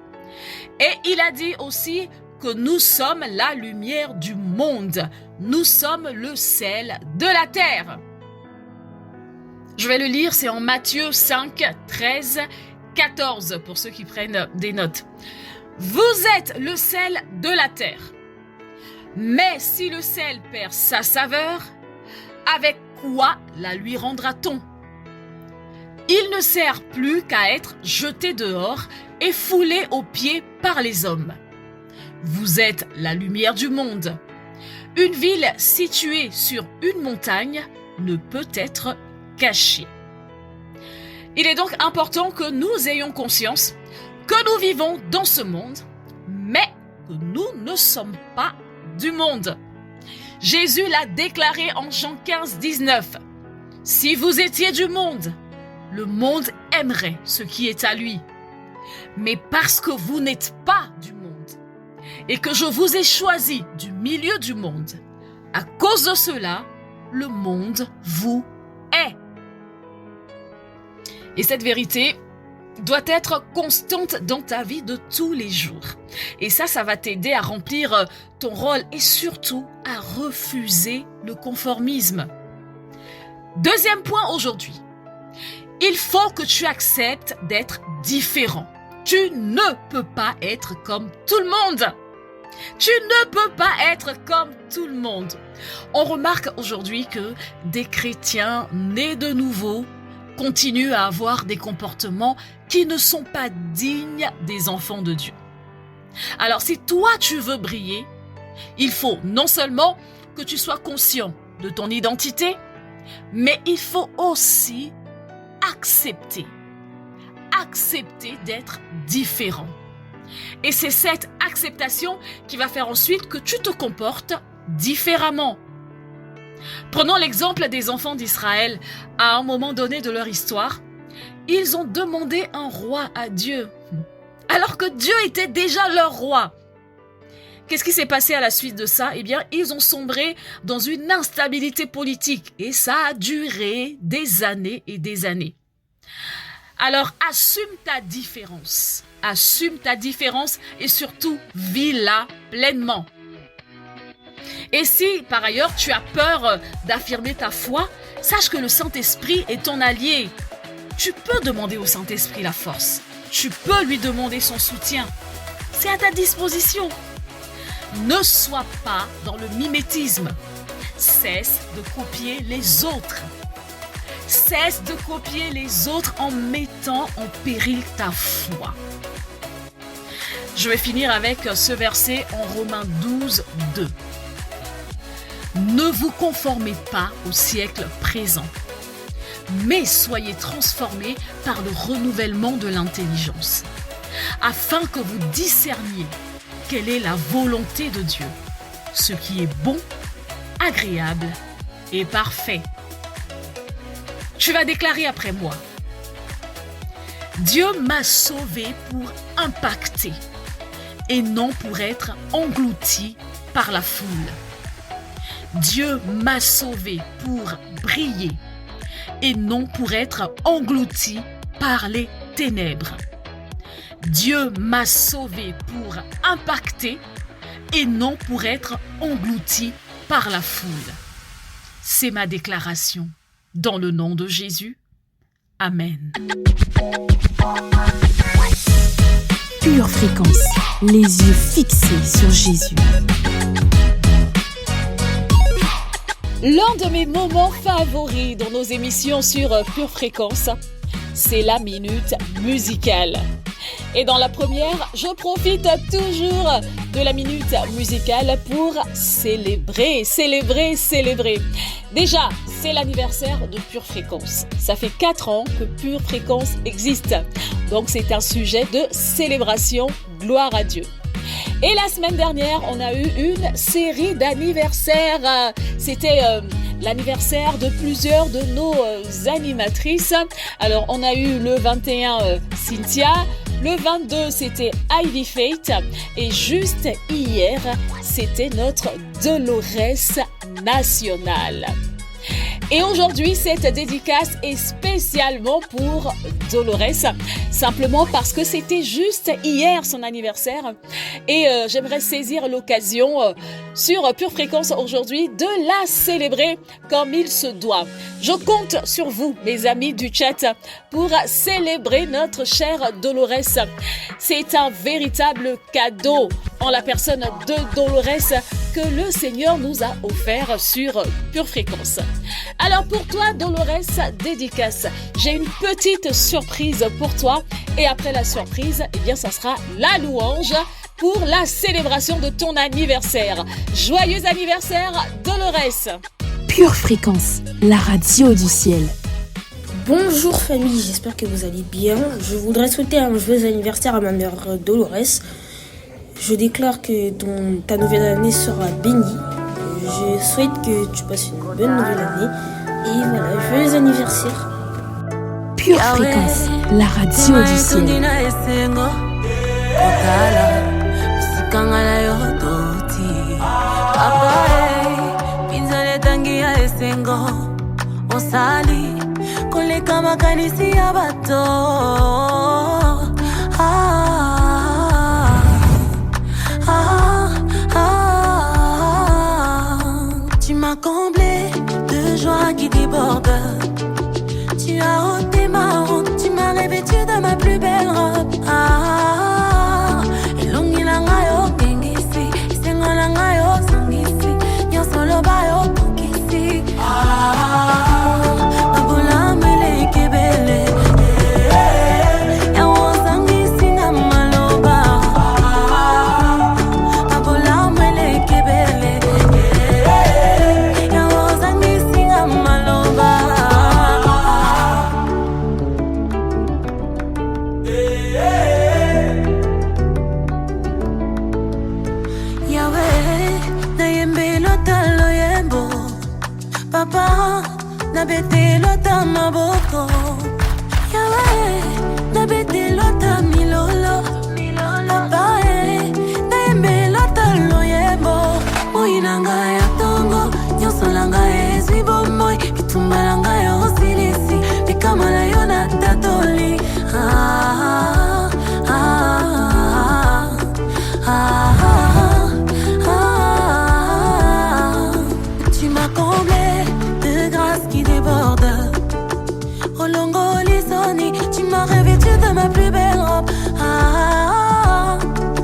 Et il a dit aussi que nous sommes la lumière du monde. Nous sommes le sel de la terre. Je vais le lire, c'est en Matthieu 5, 13, 14, pour ceux qui prennent des notes. Vous êtes le sel de la terre. Mais si le sel perd sa saveur, avec quoi la lui rendra-t-on? Il ne sert plus qu'à être jeté dehors et foulé aux pieds par les hommes. Vous êtes la lumière du monde. Une ville située sur une montagne ne peut être cachée. Il est donc important que nous ayons conscience que nous vivons dans ce monde, mais que nous ne sommes pas du monde. Jésus l'a déclaré en Jean 15, 19. « Si vous étiez du monde, le monde aimerait ce qui est à lui. Mais parce que vous n'êtes pas du monde, et que je vous ai choisi du milieu du monde, à cause de cela, le monde vous est. » Et cette vérité doit être constante dans ta vie de tous les jours. Et ça va t'aider à remplir ton rôle et surtout à refuser le conformisme. Deuxième point aujourd'hui. Il faut que tu acceptes d'être différent. Tu ne peux pas être comme tout le monde. Tu ne peux pas être comme tout le monde. On remarque aujourd'hui que des chrétiens nés de nouveau continuent à avoir des comportements qui ne sont pas dignes des enfants de Dieu. Alors si toi tu veux briller, il faut non seulement que tu sois conscient de ton identité, mais il faut aussi accepter d'être différent. Et c'est cette acceptation qui va faire ensuite que tu te comportes différemment. Prenons l'exemple des enfants d'Israël. À un moment donné de leur histoire, ils ont demandé un roi à Dieu, alors que Dieu était déjà leur roi. Qu'est-ce qui s'est passé à la suite de ça? Eh bien, ils ont sombré dans une instabilité politique et ça a duré des années et des années. Alors, assume ta différence et surtout, vis-la pleinement. Et si, par ailleurs, tu as peur d'affirmer ta foi, sache que le Saint-Esprit est ton allié. Tu peux demander au Saint-Esprit la force. Tu peux lui demander son soutien. C'est à ta disposition. Ne sois pas dans le mimétisme. Cesse de copier les autres. Cesse de copier les autres en mettant en péril ta foi. Je vais finir avec ce verset en Romains 12, 2. Ne vous conformez pas au siècle présent, mais soyez transformés par le renouvellement de l'intelligence, afin que vous discerniez quelle est la volonté de Dieu, ce qui est bon, agréable et parfait. Tu vas déclarer après moi: Dieu m'a sauvé pour impacter et non pour être englouti par la foule. Dieu m'a sauvé pour briller et non pour être englouti par les ténèbres. Dieu m'a sauvé pour impacter et non pour être englouti par la foule. C'est ma déclaration. Dans le nom de Jésus. Amen. Pure Fréquence, les yeux fixés sur Jésus. L'un de mes moments favoris dans nos émissions sur Pure Fréquence, c'est la minute musicale. Et dans la première, je profite toujours de la minute musicale pour célébrer. Déjà, c'est l'anniversaire de Pure Fréquence. Ça fait 4 ans que Pure Fréquence existe. Donc c'est un sujet de célébration, gloire à Dieu. Et la semaine dernière, on a eu une série d'anniversaires. C'était l'anniversaire de plusieurs de nos animatrices. Alors, on a eu le 21 Cynthia, le 22 c'était Ivy Faith et juste hier, c'était notre Dolores nationale. Et aujourd'hui, cette dédicace est spécialement pour Dolores, simplement parce que c'était juste hier son anniversaire. Et j'aimerais saisir l'occasion sur Pure Fréquence aujourd'hui de la célébrer comme il se doit. Je compte sur vous, mes amis du chat, pour célébrer notre chère Dolores. C'est un véritable cadeau en la personne de Dolores que le Seigneur nous a offert sur Pure Fréquence. Alors pour toi, Dolores, dédicace. J'ai une petite surprise pour toi. Et après la surprise, eh bien, ça sera la louange pour la célébration de ton anniversaire. Joyeux anniversaire, Dolores. Pure Fréquence, la radio du ciel. Bonjour famille, j'espère que vous allez bien. Je voudrais souhaiter un joyeux anniversaire à ma mère Dolores. Je déclare que ta nouvelle année sera bénie. Je souhaite que tu passes une bonne nouvelle année. Et voilà, joyeux anniversaire. Pure Fréquence, la radio du ciel. Tu m'as comblé de joie qui déborde. Tu as ôté ma honte, tu m'as revêtu de ma plus belle robe. Papa, na bete lota maboko. Yawe, na bete lota milolo. Papa, na embe lota loyebo. Moinanga ya tongo, nyosolanga ezwi bomoy. Bitumbalanga yo silisi, bikamala yo na tatoli. Tu m'as comblé de grâce qui déborde. Olongo lisoni, tu m'as revêtu de ma plus belle robe.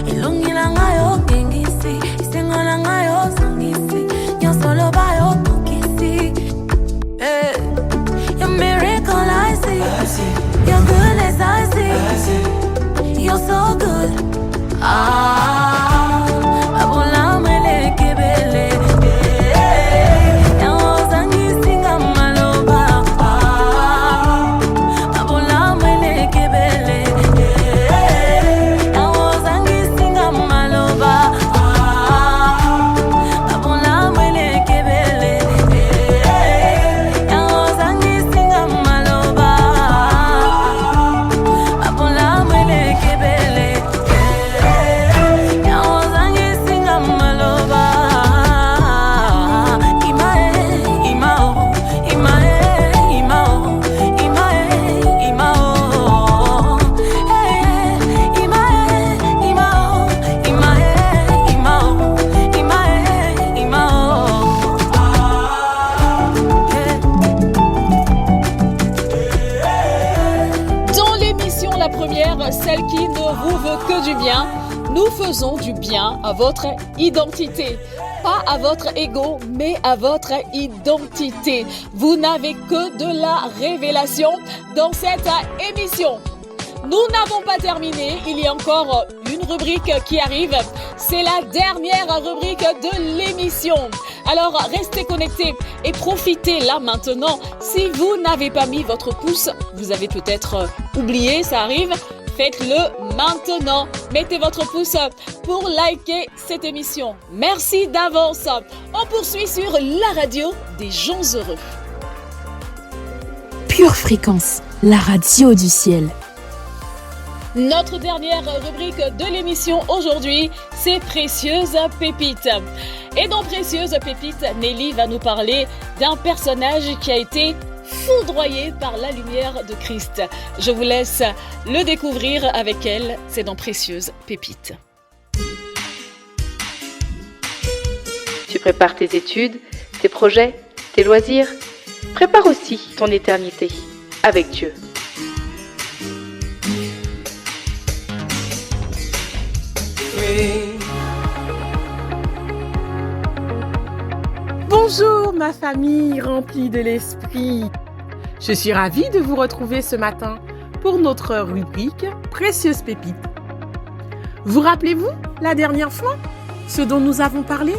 Ilongilanga yo kengisi, isengolanga yo songisi, nyosolo ba yo kokisi. Your miracle I see, your goodness I see, you're so good. Abola mele kebele. Celle qui ne vous veut que du bien, nous faisons du bien à votre identité. Pas à votre ego, mais à votre identité. Vous n'avez que de la révélation dans cette émission. Nous n'avons pas terminé, il y a encore une rubrique qui arrive. C'est la dernière rubrique de l'émission. Alors restez connectés et profitez là maintenant. Si vous n'avez pas mis votre pouce, vous avez peut-être oublié, ça arrive. Faites-le maintenant. Mettez votre pouce pour liker cette émission. Merci d'avance. On poursuit sur la radio des gens heureux. Pure Fréquence, la radio du ciel. Notre dernière rubrique de l'émission aujourd'hui, c'est Précieuse Pépite. Et dans Précieuse Pépite, Nelly va nous parler d'un personnage qui a été foudroyé par la lumière de Christ. Je vous laisse le découvrir avec elle, c'est dans Précieuse Pépite. Tu prépares tes études, tes projets, tes loisirs. Prépare aussi ton éternité avec Dieu. Bonjour ma famille remplie de l'esprit. Je suis ravie de vous retrouver ce matin pour notre rubrique Précieuse Pépite. Vous rappelez-vous la dernière fois ce dont nous avons parlé?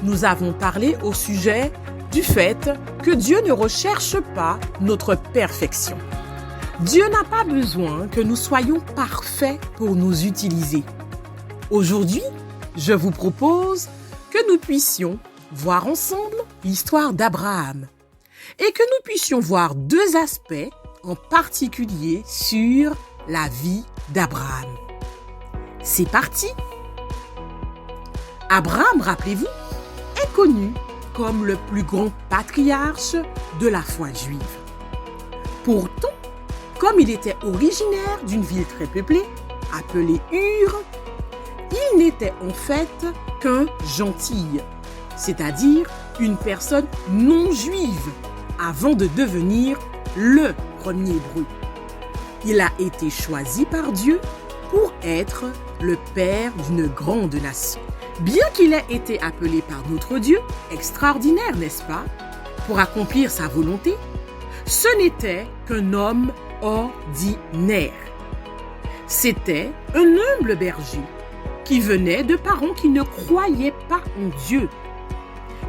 Nous avons parlé au sujet du fait que Dieu ne recherche pas notre perfection. Dieu n'a pas besoin que nous soyons parfaits pour nous utiliser. Aujourd'hui, je vous propose que nous puissions voir ensemble l'histoire d'Abraham et que nous puissions voir deux aspects en particulier sur la vie d'Abraham. C'est parti! Abraham, rappelez-vous, est connu comme le plus grand patriarche de la foi juive. Pourtant, comme il était originaire d'une ville très peuplée, appelée Ur, il n'était en fait qu'un gentil, c'est-à-dire une personne non juive, avant de devenir le premier hébreu. Il a été choisi par Dieu pour être le père d'une grande nation. Bien qu'il ait été appelé par notre Dieu, extraordinaire, n'est-ce pas, pour accomplir sa volonté, ce n'était qu'un homme ordinaire. C'était un humble berger qui venait de parents qui ne croyaient pas en Dieu.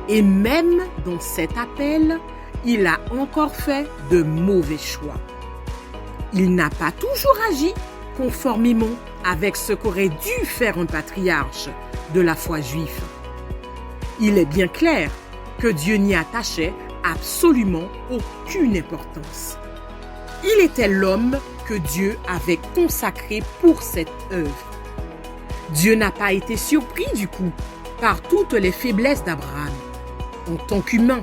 Et même dans cet appel, il a encore fait de mauvais choix. Il n'a pas toujours agi conformément avec ce qu'aurait dû faire un patriarche de la foi juive. Il est bien clair que Dieu n'y attachait absolument aucune importance. Il était l'homme que Dieu avait consacré pour cette œuvre. Dieu n'a pas été surpris du coup par toutes les faiblesses d'Abraham, en tant qu'humain,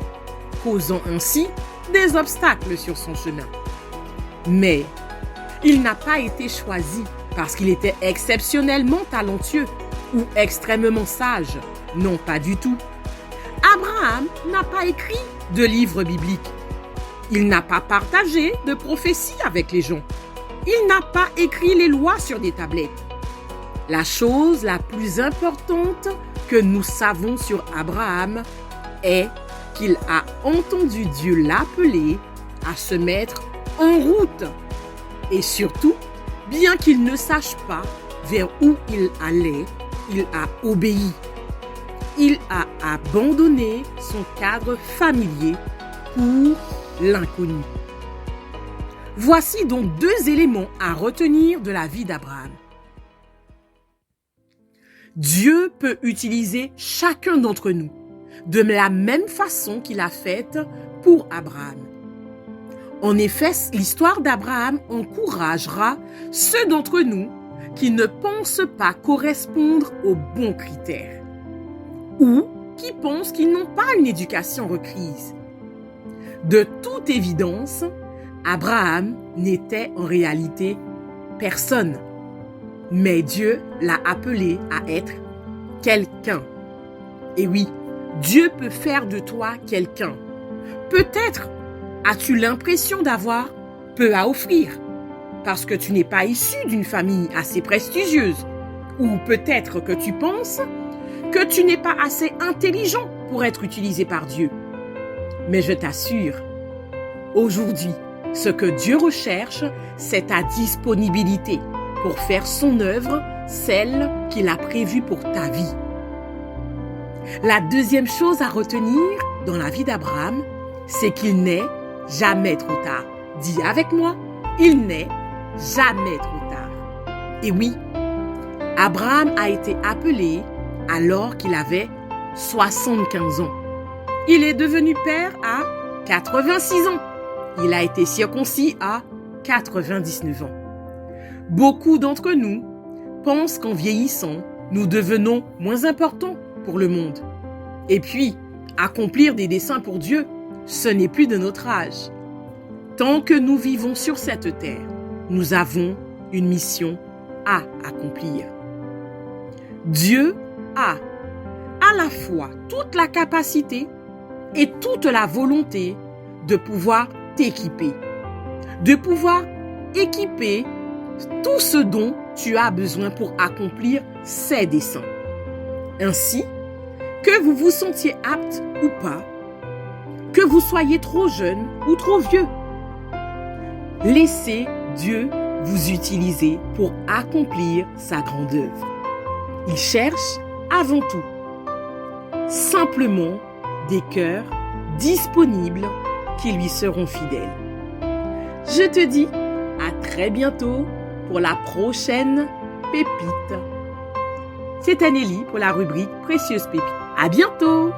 causant ainsi des obstacles sur son chemin. Mais il n'a pas été choisi parce qu'il était exceptionnellement talentueux ou extrêmement sage. Non, pas du tout. Abraham n'a pas écrit de livre biblique. Il n'a pas partagé de prophéties avec les gens. Il n'a pas écrit les lois sur des tablettes. La chose la plus importante que nous savons sur Abraham est qu'il a entendu Dieu l'appeler à se mettre en route. Et surtout, bien qu'il ne sache pas vers où il allait, il a obéi. Il a abandonné son cadre familier pour l'inconnu. Voici donc 2 éléments à retenir de la vie d'Abraham. Dieu peut utiliser chacun d'entre nous de la même façon qu'il a faite pour Abraham. En effet, l'histoire d'Abraham encouragera ceux d'entre nous qui ne pensent pas correspondre aux bons critères ou qui pensent qu'ils n'ont pas une éducation requise. De toute évidence, Abraham n'était en réalité personne, mais Dieu l'a appelé à être quelqu'un. Et oui, Dieu peut faire de toi quelqu'un. Peut-être as-tu l'impression d'avoir peu à offrir parce que tu n'es pas issu d'une famille assez prestigieuse, ou peut-être que tu penses que tu n'es pas assez intelligent pour être utilisé par Dieu. Mais je t'assure, aujourd'hui, ce que Dieu recherche, c'est ta disponibilité pour faire son œuvre, celle qu'il a prévue pour ta vie. La deuxième chose à retenir dans la vie d'Abraham, c'est qu'il n'est jamais trop tard. Dis avec moi, il n'est jamais trop tard. Et oui, Abraham a été appelé alors qu'il avait 75 ans. Il est devenu père à 86 ans. Il a été circoncis à 99 ans. Beaucoup d'entre nous pensent qu'en vieillissant, nous devenons moins importants pour le monde. Et puis, accomplir des desseins pour Dieu, ce n'est plus de notre âge. Tant que nous vivons sur cette terre, nous avons une mission à accomplir. Dieu a à la fois toute la capacité et toute la volonté de pouvoir t'équiper, de pouvoir équiper tout ce dont tu as besoin pour accomplir ses desseins. Ainsi, que vous vous sentiez apte ou pas, que vous soyez trop jeune ou trop vieux, laissez Dieu vous utiliser pour accomplir sa grande œuvre. Il cherche avant tout simplement des cœurs disponibles qui lui seront fidèles. Je te dis à très bientôt pour la prochaine pépite. C'est Anélie pour la rubrique Précieuse Pépite. À bientôt!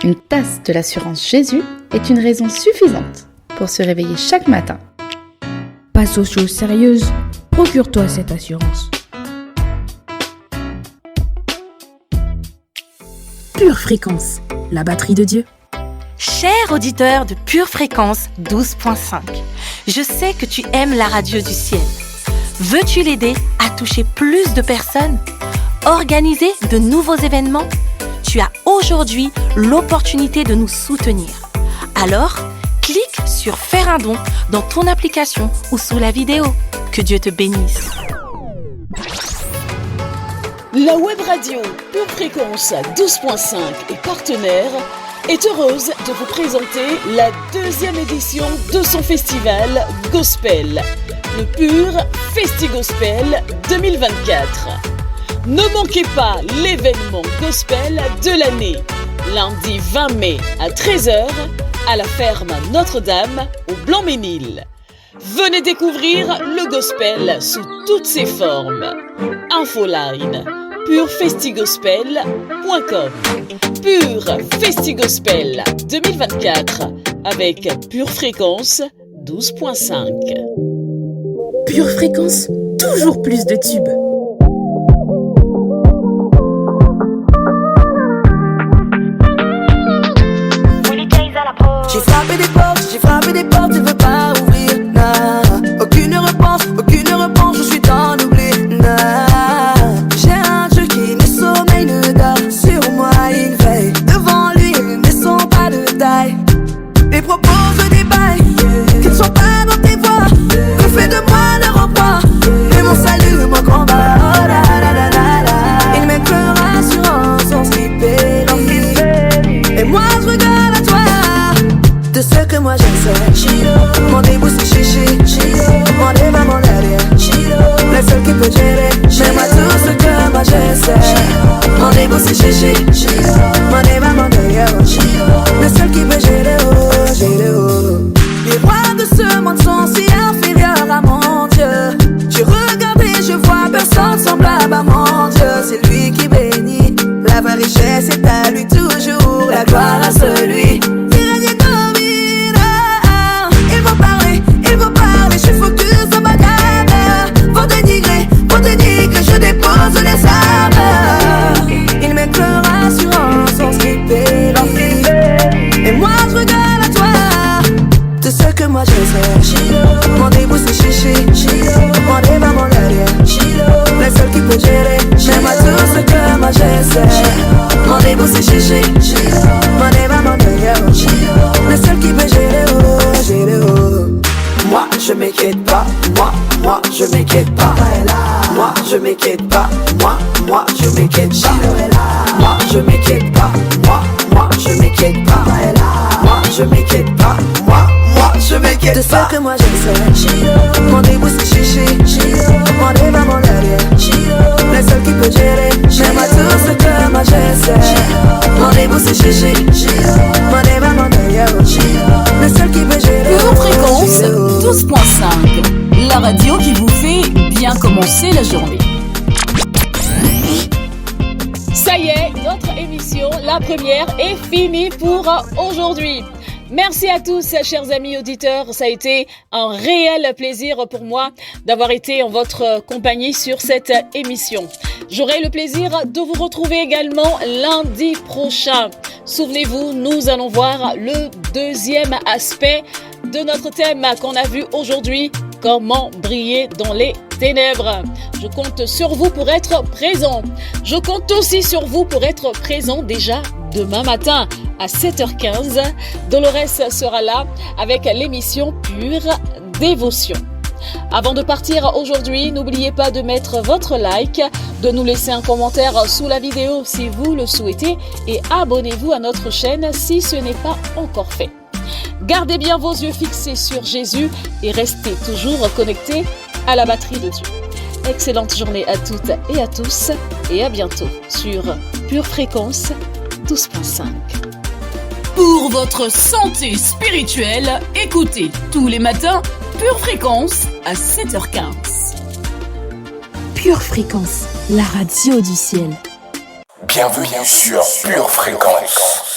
Une tasse de l'assurance Jésus est une raison suffisante pour se réveiller chaque matin. Passe aux choses sérieuses, procure-toi cette assurance. Pure Fréquence, la batterie de Dieu. Cher auditeur de Pure Fréquence 12.5, je sais que tu aimes la radio du ciel. Veux-tu l'aider à toucher plus de personnes? Organiser de nouveaux événements? Tu as aujourd'hui l'opportunité de nous soutenir. Alors, clique sur Faire un don dans ton application ou sous la vidéo. Que Dieu te bénisse. La web radio Pure Fréquence 12.5 et partenaire est heureuse de vous présenter la 2e édition de son festival Gospel, le Pure Festi Gospel 2024. Ne manquez pas l'événement Gospel de l'année, lundi 20 mai à 13h à la ferme Notre-Dame au Blanc-Ménil. Venez découvrir le Gospel sous toutes ses formes. Infoline purefestigospel.com. Pure Festigospel 2024 avec Pure Fréquence 12.5. Pure Fréquence, toujours plus de tubes. J'ai frappé des portes, je veux pas ouvrir, nah. Aucune réponse, je suis dans l'oubli, nah. J'ai un Dieu qui ne sommeille, ne dort sur moi, il veille. Devant lui, ils ne sont pas de taille. Les propose des bails, qui ne sont pas dans tes voies. Que fait de moi le rempart, et mon salut, mon combat, oh la la la la la. Il met que rassurance en ce qui périt. Et moi je regarde à toi. De ce que moi j'essaie, mon début c'est chichi, mon débat mon derrière, le seul qui peut gérer, j'aime à tout ce que moi j'essaie. Mon début c'est chichi, mon débat mon derrière, le seul qui peut gérer, oh, gérer, oh. Les rois de ce monde sont si inférieurs à mon Dieu. Je regarde et je vois personne semblable à mon Dieu. C'est lui qui bénit, la vraie richesse est à lui toujours, la gloire à celui. Je suis focus sur ma gamme. Faut dénigrer, je dépose les armes. Il met que rassurance en ce qui périt. Et moi je regarde à toi. De ce que moi j'essaie. Mon début c'est chichi, mon débat mon derrière, le seul qui peut gérer, j'aime à tout ce que moi j'essaie. Mon début c'est chichi, mon débat mon derrière, le seul qui peut gérer, oh, gérer, oh. Moi je m'inquiète pas, moi je m'inquiète pas. Moi je m'inquiète pas, moi je m'inquiète pas. Moi je m'inquiète pas, moi je m'inquiète pas. Moi je m'inquiète pas, moi je m'inquiète pas. De ce que moi j'essaie, mon début c'est chichi, mon débat mon derrière, le seul qui peut gérer, j'aime à tout ce que moi j'essaie. Mon début c'est chichi, mon débat mon derrière, le seul qui peut gérer. Pure Fréquence 12.5, la radio qui vous fait bien commencer la journée. Ça y est, notre émission, la première, est finie pour aujourd'hui. Merci à tous, chers amis auditeurs. Ça a été un réel plaisir pour moi d'avoir été en votre compagnie sur cette émission. J'aurai le plaisir de vous retrouver également lundi prochain. Souvenez-vous, nous allons voir le deuxième aspect de notre thème qu'on a vu aujourd'hui, comment briller dans les ténèbres. Je compte sur vous pour être présent. Je compte aussi sur vous pour être présent déjà demain matin à 7h15. Dolores sera là avec l'émission Pure Dévotion. Avant de partir aujourd'hui, n'oubliez pas de mettre votre like, de nous laisser un commentaire sous la vidéo si vous le souhaitez et abonnez-vous à notre chaîne si ce n'est pas encore fait. Gardez bien vos yeux fixés sur Jésus et restez toujours connectés à la batterie de Dieu. Excellente journée à toutes et à tous et à bientôt sur Pure Fréquence 12.5. Pour votre santé spirituelle, écoutez tous les matins Pure Fréquence à 7h15. Pure Fréquence, la radio du ciel. Bienvenue sur Pure Fréquence.